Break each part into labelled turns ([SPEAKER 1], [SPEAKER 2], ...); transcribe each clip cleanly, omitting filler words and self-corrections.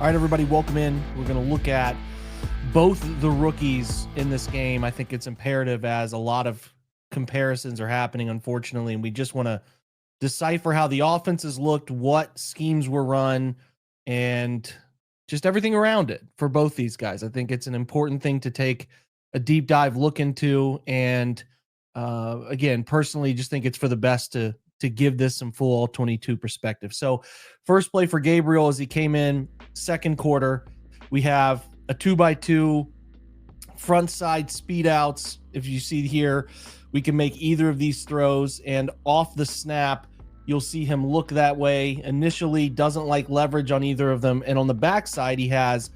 [SPEAKER 1] All right, everybody, welcome in. We're going to look at both the rookies in this game. I think it's imperative as a lot of comparisons are happening, unfortunately, and we just want to decipher how the offenses looked, what schemes were run, and just everything around it for both these guys. I think it's an important thing to take a deep dive look into. And again, personally, just think it's for the best to give this some full all-22 perspective. So first play for Gabriel as he came in second quarter, we have a 2x2 front side speed outs. If you see here, we can make either of these throws, and off the snap, you'll see him look that way. Initially doesn't like leverage on either of them. And on the backside, he has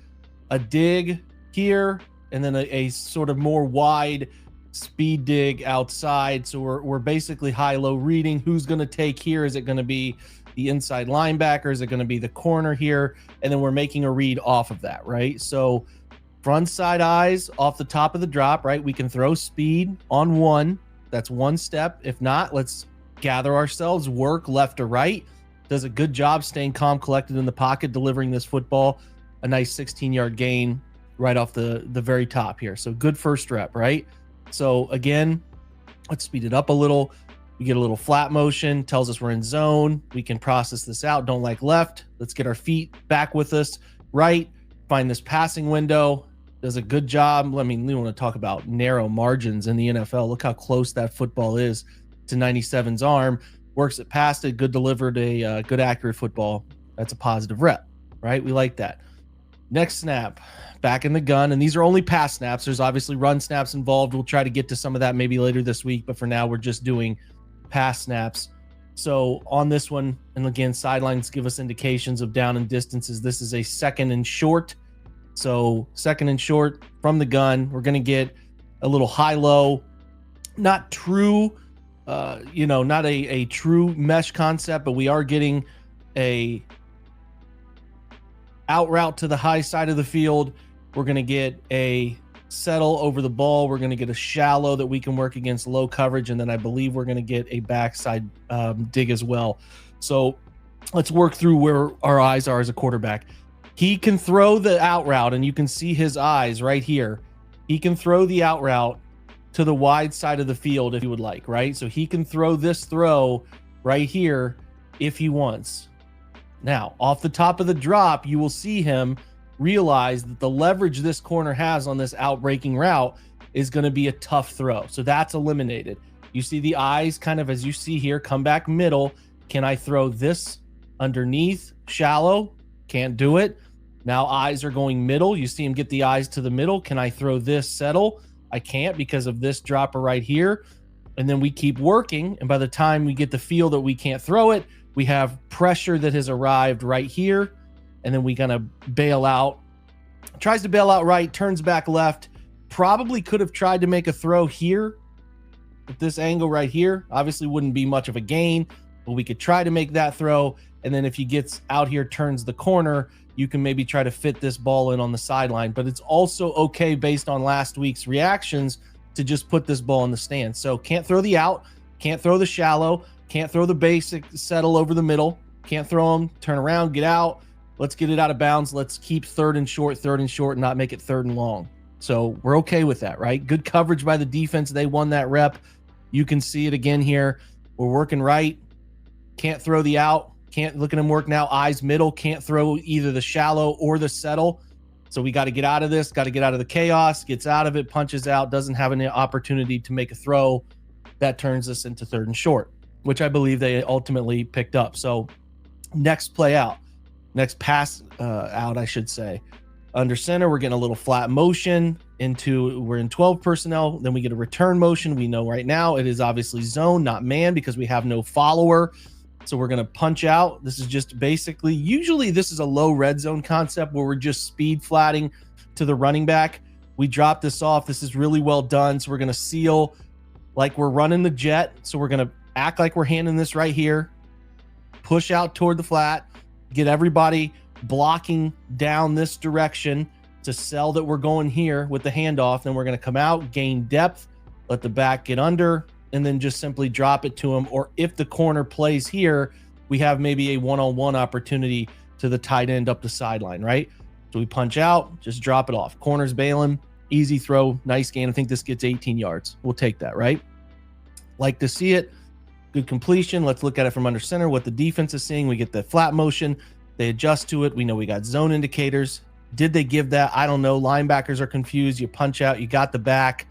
[SPEAKER 1] a dig here and then a sort of more wide speed dig outside. So we're basically high-low reading. Who's going to take here? Is it going to be the inside linebacker? Is it going to be the corner here? And then we're making a read off of that, right? So front side eyes off the top of the drop, right? We can throw speed on one. That's one step. If not, let's gather ourselves, work left to right. Does a good job staying calm, collected in the pocket, delivering this football. A nice 16-yard gain right off the very top here. So good first rep, right? So again, let's speed it up a little. We get a little flat motion, tells us we're in zone. We can process this out. Don't like left. Let's get our feet back with us. Right. Find this passing window. Does a good job. I mean, we want to talk about narrow margins in the NFL. Look how close that football is to 97's arm. Works it past it. Good delivered, a good accurate football. That's a positive rep, right? We like that. Next snap, back in the gun. And these are only pass snaps. There's obviously run snaps involved. We'll try to get to some of that maybe later this week. But for now, we're just doing pass snaps. So on this one, and again, sidelines give us indications of down and distances. This is a second and short. So second and short from the gun. We're going to get a little high-low, not true, not a true mesh concept, but we are getting a out route to the high side of the field. We're going to get a settle over the ball. We're going to get a shallow that we can work against low coverage. And then I believe we're going to get a backside dig as well. So let's work through where our eyes are as a quarterback. He can throw the out route, and you can see his eyes right here. He can throw the out route to the wide side of the field if he would like, right? So he can throw this throw right here if he wants. Now, off the top of the drop, you will see him realize that the leverage this corner has on this out-breaking route is going to be a tough throw. So that's eliminated. You see the eyes kind of, as you see here, come back middle. Can I throw this underneath? Shallow. Can't do it. Now eyes are going middle. You see him get the eyes to the middle. Can I throw this settle? I can't because of this dropper right here. And then we keep working. And by the time we get the feel that we can't throw it, we have pressure that has arrived right here. And then we kind of bail out. Tries to bail out right, turns back left. Probably could have tried to make a throw here at this angle right here. Obviously wouldn't be much of a gain, but we could try to make that throw. And then if he gets out here, turns the corner, you can maybe try to fit this ball in on the sideline. But it's also okay based on last week's reactions to just put this ball in the stand. So can't throw the out, can't throw the shallow, can't throw the basic settle over the middle, can't throw them, turn around, get out. Let's get it out of bounds. Let's keep third and short, and not make it third and long. So we're okay with that, right? Good coverage by the defense. They won that rep. You can see it again here. We're working right. Can't throw the out. Can't look at him work now. Eyes middle. Can't throw either the shallow or the settle. So we got to get out of this. Got to get out of the chaos. Gets out of it. Punches out. Doesn't have any opportunity to make a throw. That turns us into third and short, which I believe they ultimately picked up. So next play out. Next pass out, I should say. Under center, we're getting a little flat motion we're in 12 personnel. Then we get a return motion. We know right now it is obviously zone, not man, because we have no follower. So we're going to punch out. This is just basically, usually this is a low red zone concept where we're just speed flatting to the running back. We drop this off. This is really well done. So we're going to seal like we're running the jet. So we're going to act like we're handing this right here. Push out toward the flat. Get everybody blocking down this direction to sell that we're going here with the handoff. Then we're going to come out, gain depth, let the back get under, and then just simply drop it to him. Or if the corner plays here, we have maybe a one-on-one opportunity to the tight end up the sideline, right? So we punch out, just drop it off. Corner's bailing, easy throw, nice gain. I think this gets 18 yards. We'll take that, right? Like to see it. Good completion. Let's look at it from under center, what the defense is seeing. We get the flat motion. They adjust to it. We know we got zone indicators. Did they give that? I don't know. Linebackers are confused. You punch out. You got the back.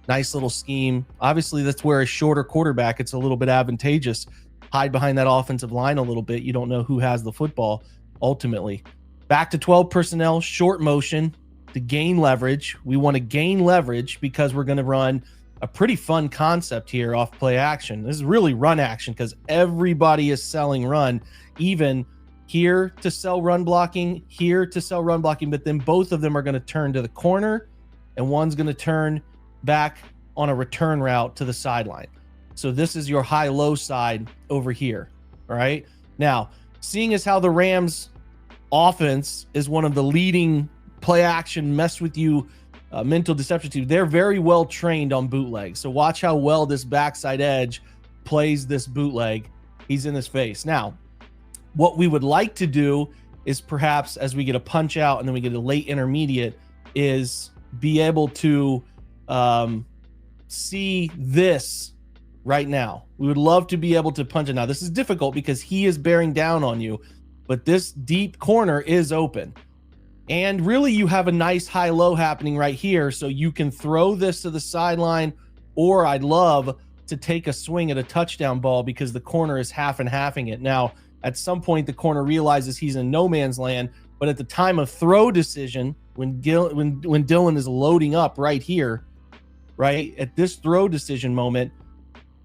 [SPEAKER 1] Nice little scheme. Obviously, that's where a shorter quarterback, it's a little bit advantageous. Hide behind that offensive line a little bit. You don't know who has the football ultimately. Back to 12 personnel, short motion to gain leverage. We want to gain leverage because we're going to run a pretty fun concept here off play action. This is really run action because everybody is selling run, even here to sell run blocking, here to sell run blocking, but then both of them are going to turn to the corner and one's going to turn back on a return route to the sideline. So this is your high-low side over here, all right? Now, seeing as how the Rams offense is one of the leading play action, mess with you, mental deception team, they're very well trained on bootleg. So watch how well this backside edge plays this bootleg. He's in his face. Now, what we would like to do is perhaps as we get a punch out and then we get a late intermediate is be able to see this right now. We would love to be able to punch it. Now, this is difficult because he is bearing down on you, but this deep corner is open. And really, you have a nice high-low happening right here, so you can throw this to the sideline, or I'd love to take a swing at a touchdown ball because the corner is half and halving it. Now, at some point, the corner realizes he's in no man's land, but at the time of throw decision, when Dillon is loading up right here, right, at this throw decision moment,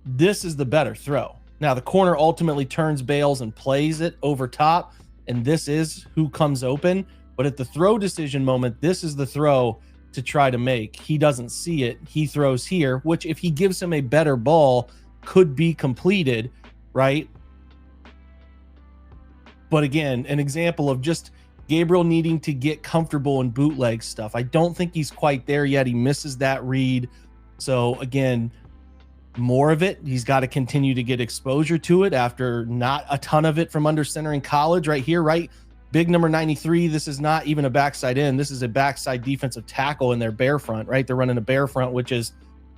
[SPEAKER 1] this is the better throw. Now, the corner ultimately turns, bails, and plays it over top, and this is who comes open. But at the throw decision moment, this is the throw to try to make. He doesn't see it. He throws here, which if he gives him a better ball, could be completed, right? But again, an example of just Gabriel needing to get comfortable in bootleg stuff. I don't think he's quite there yet. He misses that read. So again, more of it. He's got to continue to get exposure to it after not a ton of it from under center in college right here, right? Big number 93. This is not even a backside end. This is a backside defensive tackle in their bear front, right? They're running a bear front, which is,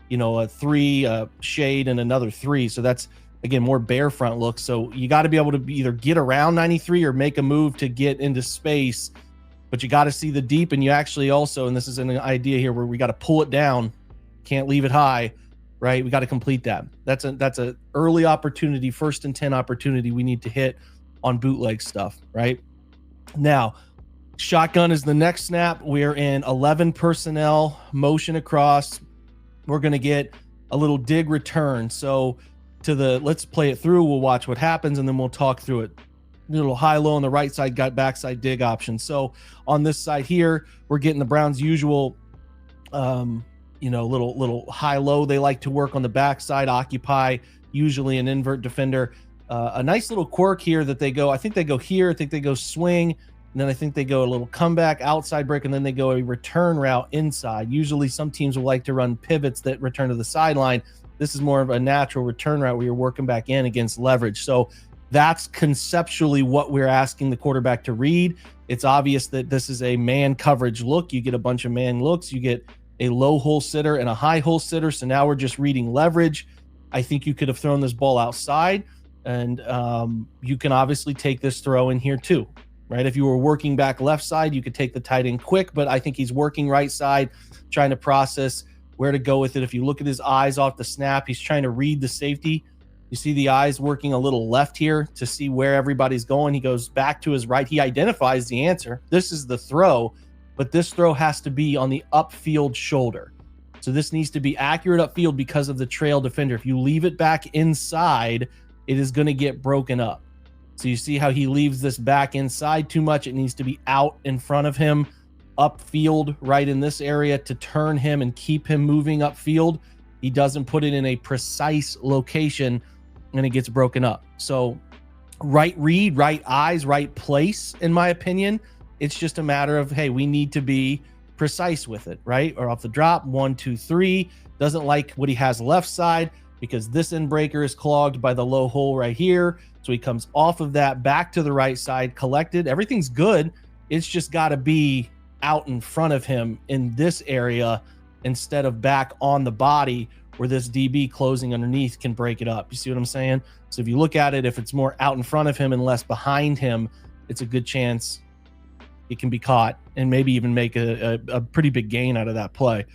[SPEAKER 1] you know, a 3 shade and another 3. So that's, again, more bear front look. So you got to be able to either get around 93 or make a move to get into space, but you got to see the deep. And you actually also, and this is an idea here where we got to pull it down. Can't leave it high, right? We got to complete that. That's a early opportunity, 1st and 10 opportunity we need to hit on bootleg stuff, right? Now, shotgun is the next snap. We're in 11 personnel, motion across. We're going to get a little dig return. So let's play it through. We'll watch what happens, and then we'll talk through it. A little high-low on the right side, got backside dig option. So on this side here, we're getting the Browns' usual, little high-low. They like to work on the backside, occupy, usually an invert defender. A nice little quirk here that they go, I think they go here, I think they go swing, and then I think they go a little comeback, outside break, and then they go a return route inside. Usually some teams will like to run pivots that return to the sideline. This is more of a natural return route where you're working back in against leverage. So that's conceptually what we're asking the quarterback to read. It's obvious that this is a man coverage look. You get a bunch of man looks. You get a low hole sitter and a high hole sitter. So now we're just reading leverage. I think you could have thrown this ball outside. And you can obviously take this throw in here too, right? If you were working back left side, you could take the tight end quick, but I think he's working right side, trying to process where to go with it. If you look at his eyes off the snap, he's trying to read the safety. You see the eyes working a little left here to see where everybody's going. He goes back to his right. He identifies the answer. This is the throw, but this throw has to be on the upfield shoulder. So this needs to be accurate upfield because of the trail defender. If you leave it back inside, it is going to get broken up. So you see how he leaves this back inside too much. It needs to be out in front of him, upfield, right in this area to turn him and keep him moving upfield. He doesn't put it in a precise location and it gets broken up. So right read, right eyes, right place, in my opinion. It's just a matter of, hey, we need to be precise with it, right? Or off the drop, 1, 2, 3. Doesn't like what he has left side, because this end breaker is clogged by the low hole right here. So he comes off of that back to the right side, collected. Everything's good. It's just got to be out in front of him in this area instead of back on the body where this DB closing underneath can break it up. You see what I'm saying? So if you look at it, if it's more out in front of him and less behind him, it's a good chance it can be caught and maybe even make a pretty big gain out of that play.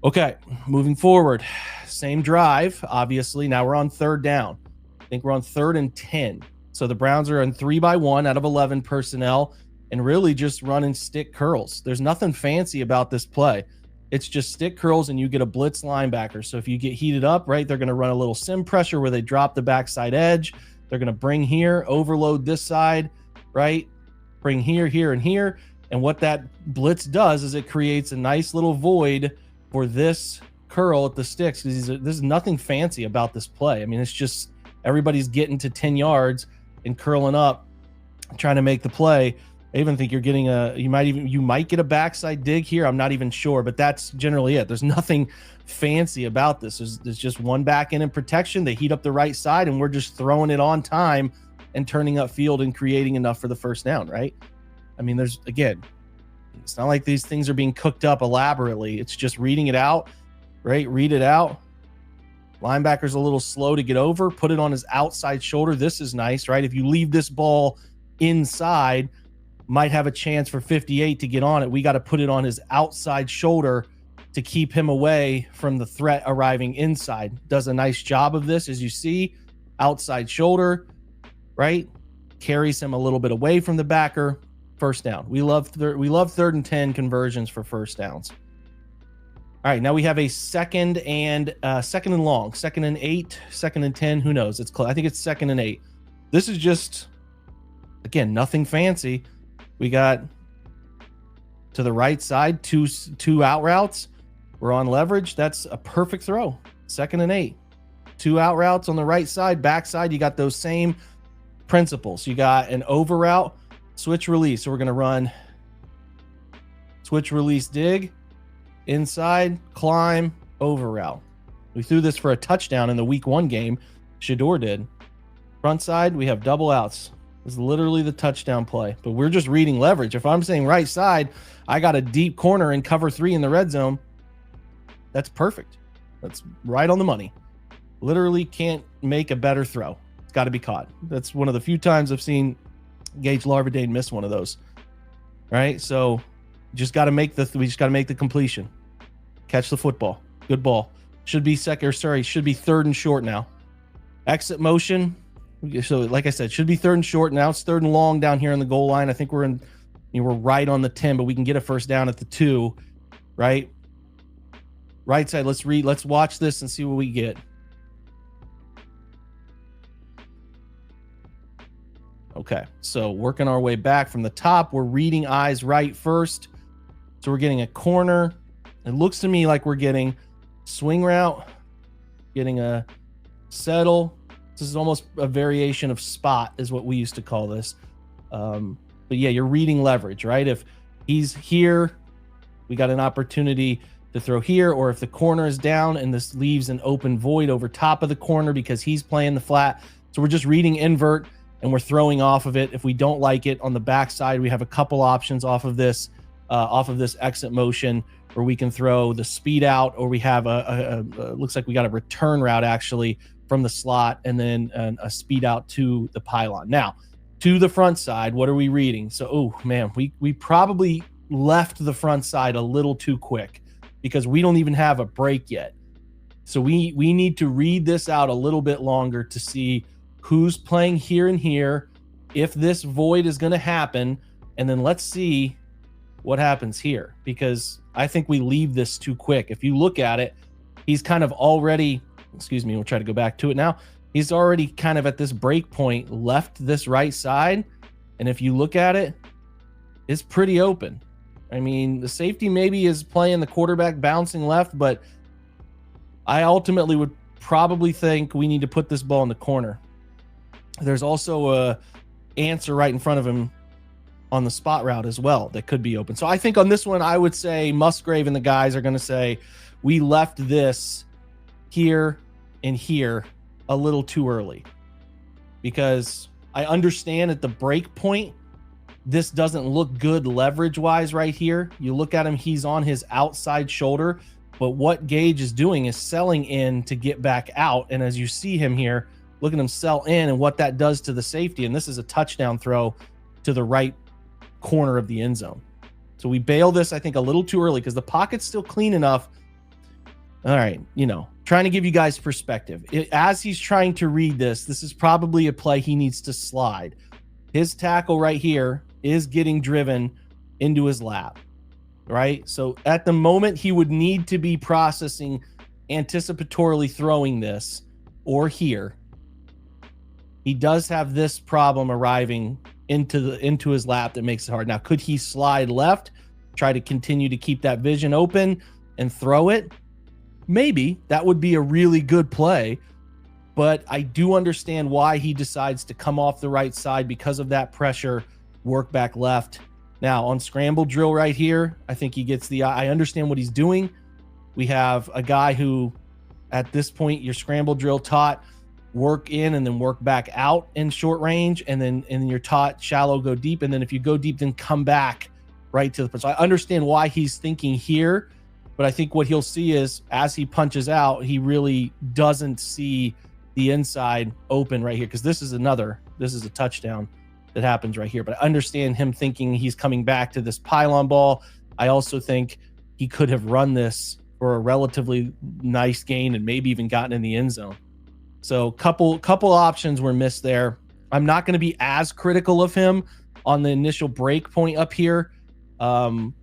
[SPEAKER 1] Okay, moving forward. Same drive, obviously. Now we're on third down. I think we're on 3rd and 10. So the Browns are in 3-by-1 out of 11 personnel and really just running stick curls. There's nothing fancy about this play. It's just stick curls and you get a blitz linebacker. So if you get heated up, right, they're going to run a little sim pressure where they drop the backside edge. They're going to bring here, overload this side, right? Bring here, here, and here. And what that blitz does is it creates a nice little void for this curl at the sticks. Because there's nothing fancy about this play. I mean, it's just everybody's getting to 10 yards and curling up, trying to make the play. I even think you're getting you might get a backside dig here. I'm not even sure, but that's generally it. There's nothing fancy about this. There's just one back end in protection. They heat up the right side and we're just throwing it on time and turning up field and creating enough for the first down, right? I mean, again, it's not like these things are being cooked up elaborately. It's just reading it out, right? Read it out. Linebacker's a little slow to get over. Put it on his outside shoulder. This is nice, right? If you leave this ball inside, might have a chance for 58 to get on it. We got to put it on his outside shoulder to keep him away from the threat arriving inside. Does a nice job of this, as you see. Outside shoulder, right? Carries him a little bit away from the backer. First down. We love 3rd and 10 conversions for first downs. All right, now we have a second and long, 2nd and 8, 2nd and 10. Who knows? It's close. I think it's 2nd and 8. This is just, again, nothing fancy. We got to the right side, two out routes. We're on leverage. That's a perfect throw. 2nd and 8. 2 out routes on the right side, backside. You got those same principles. You got an over route, switch release. So we're going to run switch release dig, inside, climb, over route. We threw this for a touchdown in the week 1 game. Shedeur did. Front side, we have double outs. Is literally the touchdown play, but we're just reading leverage. If I'm saying right side, I got a deep corner in cover 3 in the red zone. That's perfect. That's right on the money. Literally can't make a better throw. It's got to be caught. That's one of the few times I've seen Gage Larvadain miss one of those. Right? So we just got to make the completion. Catch the football. Good ball. Should be 3rd and short now. Exit motion. So, like I said, should be 3rd and short. Now it's 3rd and long down here on the goal line. I think we're right on the 10, but we can get a first down at the 2, right? Right side. Let's watch this and see what we get. Okay, so working our way back from the top. We're reading eyes right first. So we're getting a corner. It looks to me like we're getting swing route, getting a settle. This is almost a variation of spot is what we used to call this. But yeah, you're reading leverage, right? If he's here, we got an opportunity to throw here, or if the corner is down and this leaves an open void over top of the corner because he's playing the flat. So we're just reading invert and we're throwing off of it. If we don't like it on the backside, we have a couple options off of this exit motion where we can throw the speed out, or we have looks like we got a return route actually from the slot, and then a speed out to the pylon. Now, to the front side, what are we reading? So, oh man, we probably left the front side a little too quick because we don't even have a break yet. So we need to read this out a little bit longer to see who's playing here and here, if this void is going to happen, and then let's see what happens here, because I think we leave this too quick. If you look at it, he's kind of already, we'll try to go back to it now. He's already kind of at this break point, left this right side. And if you look at it, it's pretty open. I mean, the safety maybe is playing the quarterback bouncing left, but I ultimately would probably think we need to put this ball in the corner. There's also a answer right in front of him on the spot route as well that could be open. So I think on this one, I would say Musgrave and the guys are going to say, we left this here in here a little too early, because I understand at the break point, this doesn't look good leverage wise right here. You look at him, he's on his outside shoulder, but what Gage is doing is selling in to get back out. And as you see him here, look at him sell in and what that does to the safety. And this is a touchdown throw to the right corner of the end zone. So we bail this, I think, a little too early because the pocket's still clean enough. All right, trying to give you guys perspective. As he's trying to read this is probably a play he needs to slide. His tackle right here is getting driven into his lap, right? So at the moment, he would need to be processing, anticipatorily throwing this, or here. He does have this problem arriving into his lap that makes it hard. Now, could he slide left, try to continue to keep that vision open and throw it? Maybe. That would be a really good play, but I do understand why he decides to come off the right side because of that pressure, work back left. Now, on scramble drill right here, I think he gets I understand what he's doing. We have a guy who, at this point, your scramble drill taught work in and then work back out in short range, and then you're taught shallow, go deep, and then if you go deep, then come back right to the. So I understand why he's thinking here, but I think what he'll see is as he punches out, he really doesn't see the inside open right here, because this is a touchdown that happens right here. But I understand him thinking he's coming back to this pylon ball. I also think he could have run this for a relatively nice gain and maybe even gotten in the end zone. So couple options were missed there. I'm not going to be as critical of him on the initial break point up here,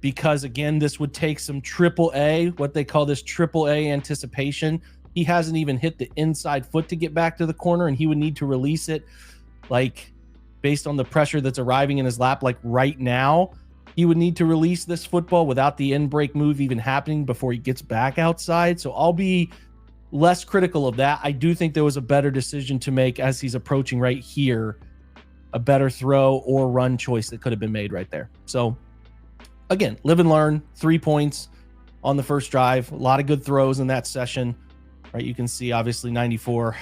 [SPEAKER 1] because again, this would take some AAA, what they call this AAA anticipation. He hasn't even hit the inside foot to get back to the corner, and he would need to release it, like based on the pressure that's arriving in his lap, like right now, he would need to release this football without the end break move even happening before he gets back outside. So I'll be less critical of that. I do think there was a better decision to make as he's approaching right here, a better throw or run choice that could have been made right there. So again, live and learn. 3 points on the first drive. A lot of good throws in that session, right? You can see obviously 94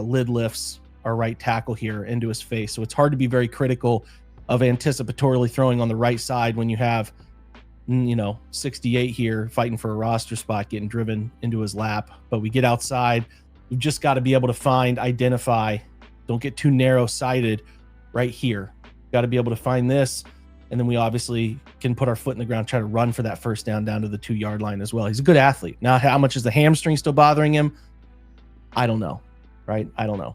[SPEAKER 1] lid lifts our right tackle here into his face. So it's hard to be very critical of anticipatorily throwing on the right side when you have 68 here fighting for a roster spot, getting driven into his lap. But we get outside. We've just got to be able to identify, don't get too narrow sighted right here. Got to be able to find this. And then we obviously can put our foot in the ground, try to run for that first down to the 2-yard line as well. He's a good athlete. Now, how much is the hamstring still bothering him? I don't know, right? I don't know.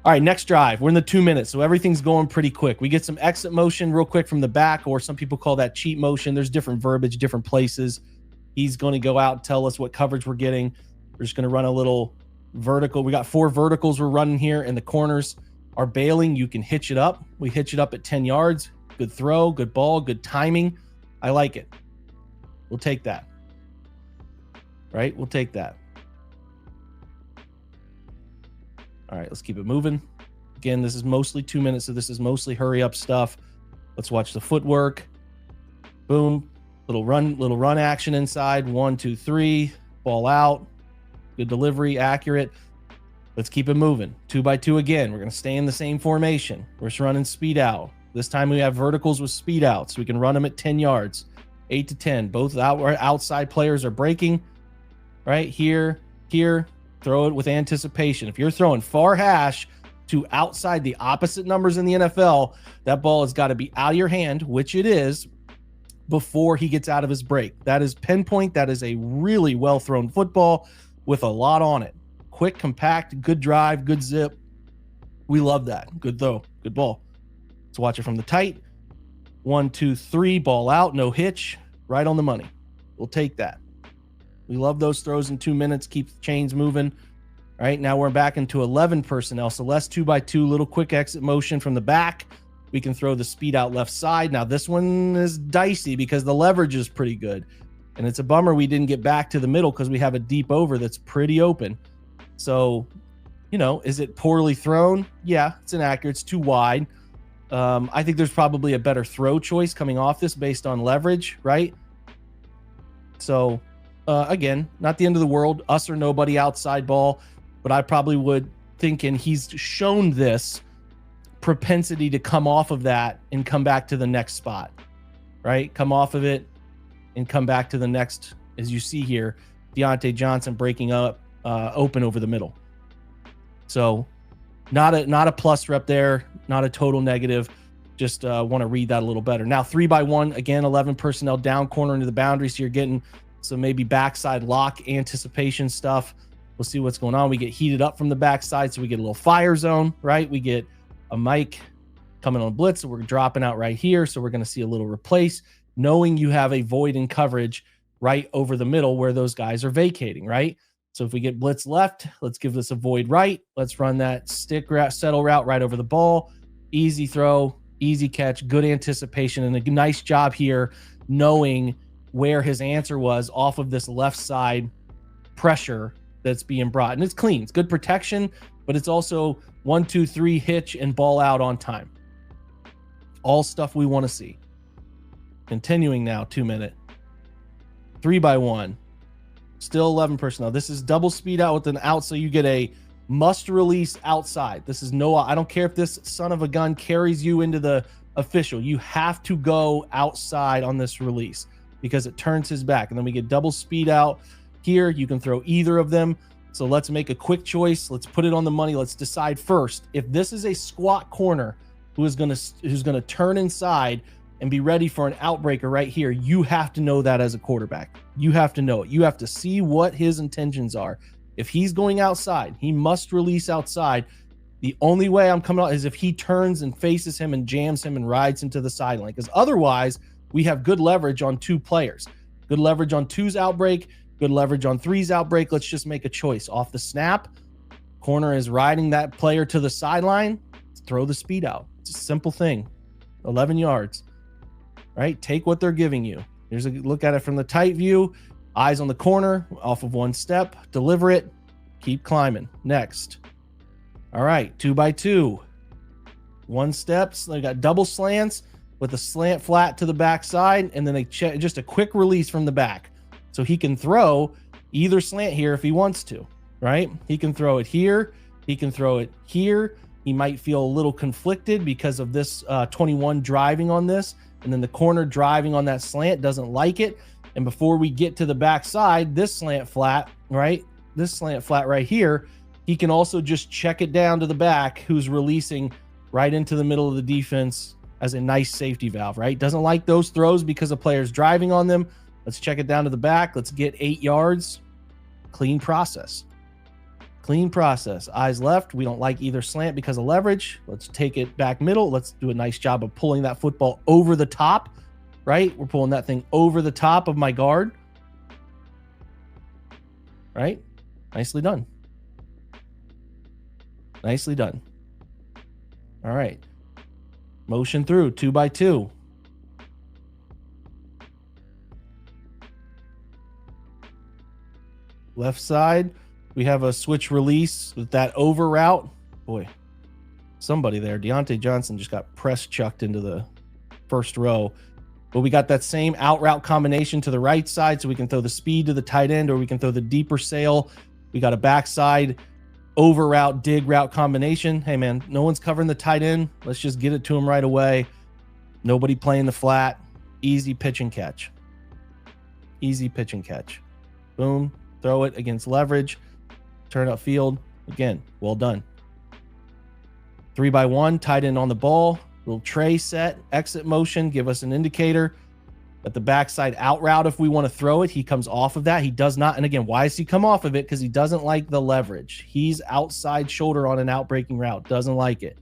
[SPEAKER 1] All right, next drive. We're in the 2 minutes, so everything's going pretty quick. We get some exit motion real quick from the back, or some people call that cheat motion. There's different verbiage, different places. He's going to go out and tell us what coverage we're getting. We're just going to run a little vertical. We got 4 verticals we're running here, and the corners are bailing. You can hitch it up. We hitch it up at 10 yards. Good throw, good ball, good timing. I like it. We'll take that. Right? We'll take that. All right, let's keep it moving. Again, this is mostly 2 minutes, so this is mostly hurry up stuff. Let's watch the footwork. Boom. Little run action inside. 1, 2, 3. Ball out. Good delivery, accurate. Let's keep it moving. 2 by 2 again. We're going to stay in the same formation. We're just running speed out. This time we have verticals with speed out, so we can run them at 10 yards. 8 to 10. Both outside players are breaking. Right here. Throw it with anticipation. If you're throwing far hash to outside the opposite numbers in the NFL, that ball has got to be out of your hand, which it is, before he gets out of his break. That is pinpoint. That is a really well thrown football with a lot on it. Quick, compact, good drive, good zip. We love that. Good throw, good ball. Let's watch it from the tight. 1, 2, 3, ball out, no hitch, right on the money. We'll take that. We love those throws in 2 minutes, keep the chains moving. All right, now we're back into 11 personnel, so less 2 by 2, little quick exit motion from the back. We can throw the speed out left side. Now this one is dicey because the leverage is pretty good. And it's a bummer we didn't get back to the middle because we have a deep over that's pretty open. So, is it poorly thrown? Yeah, it's inaccurate. It's too wide. I think there's probably a better throw choice coming off this based on leverage, right? So, again, not the end of the world. Us or nobody outside ball. but I probably would thinking he's shown this propensity to come off of that and come back to the next spot, right? Come off of it and come back to the next, as you see here, Deontay Johnson breaking up open over the middle. So not a plus rep there, not a total negative. Just want to read that a little better. Now 3x1, again, 11 personnel down corner into the boundary. So you're getting some maybe backside lock anticipation stuff. We'll see what's going on. We get heated up from the backside. So we get a little fire zone, right? We get a Mike coming on blitz. So we're dropping out right here. So we're going to see a little replace, knowing you have a void in coverage right over the middle where those guys are vacating, right? So if we get blitz left, let's give this a void right. Let's run that stick route, settle route right over the ball. Easy throw, easy catch, good anticipation, and a nice job here knowing where his answer was off of this left side pressure that's being brought. And it's clean. It's good protection, but it's also 1, 2, 3 hitch and ball out on time. All stuff we want to see. Continuing now, 2-minute. 3x1. Still 11 personnel. This is double speed out with an out, so you get a must release outside. This is no, I don't care if this son of a gun carries you into the official. You have to go outside on this release because it turns his back. And then we get double speed out here. You can throw either of them. So let's make a quick choice. Let's put it on the money. Let's decide first. If this is a squat corner who's gonna turn inside and be ready for an outbreaker right here, you have to know that as a quarterback. You have to know it. You have to see what his intentions are. If he's going outside, he must release outside. The only way I'm coming out is if he turns and faces him and jams him and rides him to the sideline. Because otherwise, we have good leverage on 2 players. Good leverage on 2's outbreak, good leverage on 3's outbreak. Let's just make a choice. Off the snap, corner is riding that player to the sideline. Throw the speed out. It's a simple thing. 11 yards. Right? Take what they're giving you. Here's a look at it from the tight view. Eyes on the corner, off of 1 step, deliver it, keep climbing. Next. All right, 2x2. 1 step, so they got double slants with a slant flat to the backside, and then just a quick release from the back. So he can throw either slant here if he wants to, right? He can throw it here. He can throw it here. He might feel a little conflicted because of this 21 driving on this, and then the corner driving on that slant doesn't like it. And before we get to the backside, this slant flat, right? This slant flat right here, he can also just check it down to the back, who's releasing right into the middle of the defense as a nice safety valve, right? Doesn't like those throws because of players driving on them. Let's check it down to the back. Let's get 8 yards. Clean process. Clean process. Eyes left. We don't like either slant because of leverage. Let's take it back middle. Let's do a nice job of pulling that football over the top. Right? We're pulling that thing over the top of my guard. Right? Nicely done. Nicely done. All right. Motion through 2x2. Left side. We have a switch release with that over route. Boy, somebody there. Deontay Johnson just got press chucked into the first row. But we got that same out route combination to the right side, so we can throw the speed to the tight end, or we can throw the deeper sail. We got a backside over route, dig route combination. Hey, man, no one's covering the tight end. Let's just get it to him right away. Nobody playing the flat. Easy pitch and catch. Easy pitch and catch. Boom. Throw it against leverage. Turn up field. Again, well done. 3x1, tight end on the ball. Little tray set, exit motion, give us an indicator. At the backside out route, if we want to throw it, he comes off of that. He does not. And again, why does he come off of it? Because he doesn't like the leverage. He's outside shoulder on an out breaking route. Doesn't like it.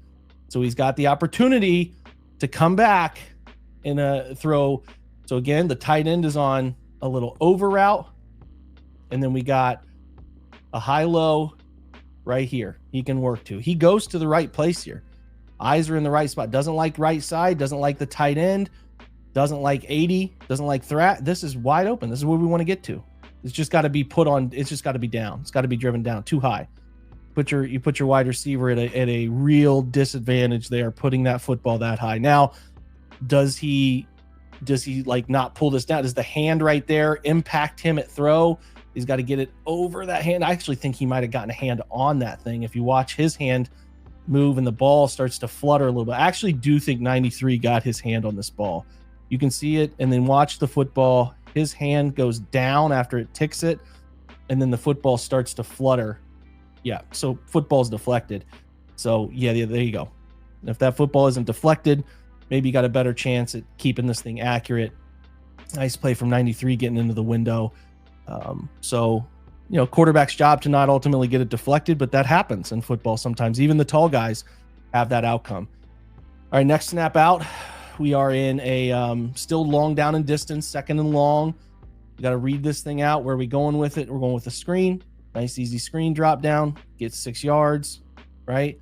[SPEAKER 1] So he's got the opportunity to come back in a throw. So again, the tight end is on a little over route. And then we got a high-low right here. He can work to. He goes to the right place here. Eyes are in the right spot. Doesn't like right side. Doesn't like the tight end. Doesn't like 80. Doesn't like threat. This is wide open. This is where we want to get to. It's just got to be put on. It's just got to be down. It's got to be driven down too high. You put your wide receiver at a real disadvantage there, putting that football that high. Now, does he like not pull this down? Does the hand right there impact him at throw? He's got to get it over that hand. I actually think he might have gotten a hand on that thing. If you watch his hand move and the ball starts to flutter a little bit, I actually do think 93 got his hand on this ball. You can see it, and then watch the football. His hand goes down after it ticks it, and then the football starts to flutter. Yeah, so football's deflected. So yeah, there you go. If that football isn't deflected, maybe you got a better chance at keeping this thing accurate. Nice play from 93 getting into the window. So, you know, quarterback's job to not ultimately get it deflected, but that happens in football sometimes. Even the tall guys have that outcome. All right, next snap out. We are in a still long down and distance, second and long. You got to read this thing out. Where are we going with it? We're going with a screen. Nice, easy screen drop down. Get 6 yards, right?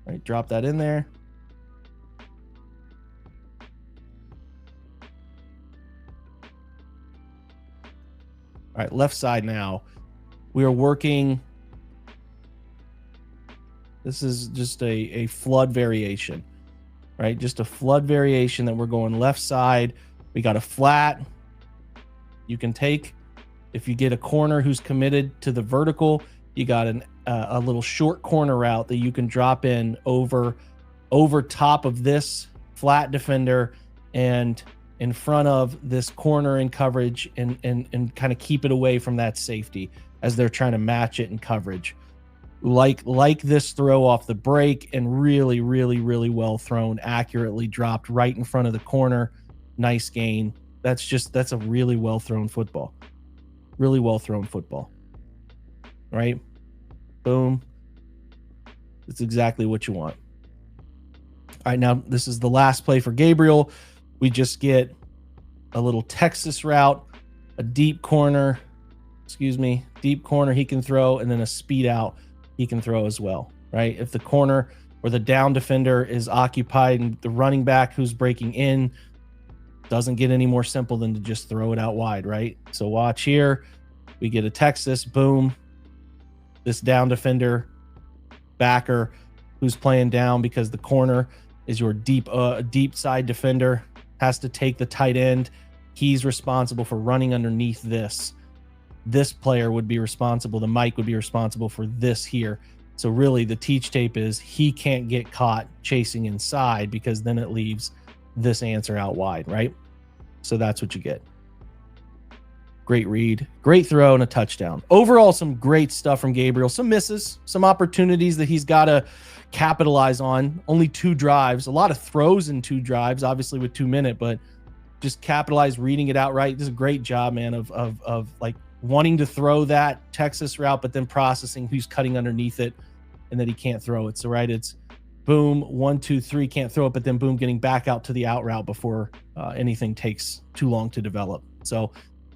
[SPEAKER 1] All right, drop that in there. All right, left side now. We are working. This is just a flood variation, right? Just a flood variation that we're going left side. We got a flat. You can take, if you get a corner who's committed to the vertical, you got a little short corner route that you can drop in over top of this flat defender and in front of this corner in coverage and kind of keep it away from that safety as they're trying to match it in coverage. Like this throw off the break, and really, really, really well thrown, accurately dropped right in front of the corner. Nice gain. That's a really well thrown football. Really well thrown football. Right? Boom. It's exactly what you want. All right, now this is the last play for Gabriel. We just get a little Texas route, a deep corner he can throw, and then a speed out he can throw as well, right? If the corner or the down defender is occupied and the running back who's breaking in, doesn't get any more simple than to just throw it out wide, right? So watch here. We get a Texas, boom. This down defender, backer who's playing down because the corner is your deep side defender, has to take the tight end. He's responsible for running underneath this. This player would be responsible, the Mike would be responsible for this here. So really the teach tape is he can't get caught chasing inside, because then it leaves this answer out wide, right? So that's what you get. Great read, great throw, and a touchdown. Overall, some great stuff from Gabriel. Some misses, some opportunities that he's got to capitalize on. Only 2 drives, a lot of throws in 2 drives, obviously with 2 minutes, but just capitalize, reading it out right. This is a great job, man, of like wanting to throw that Texas route, but then processing who's cutting underneath it and that he can't throw it. So, right, it's boom, 1, 2, 3, can't throw it, but then boom, getting back out to the out route before anything takes too long to develop. So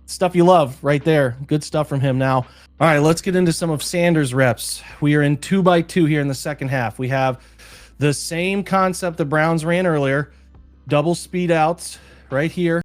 [SPEAKER 1] stuff you love right there. Good stuff from him. Now, all right, let's get into some of Sanders' reps. We are in 2x2 here in the second half. We have the same concept the Browns ran earlier, double speed outs right here.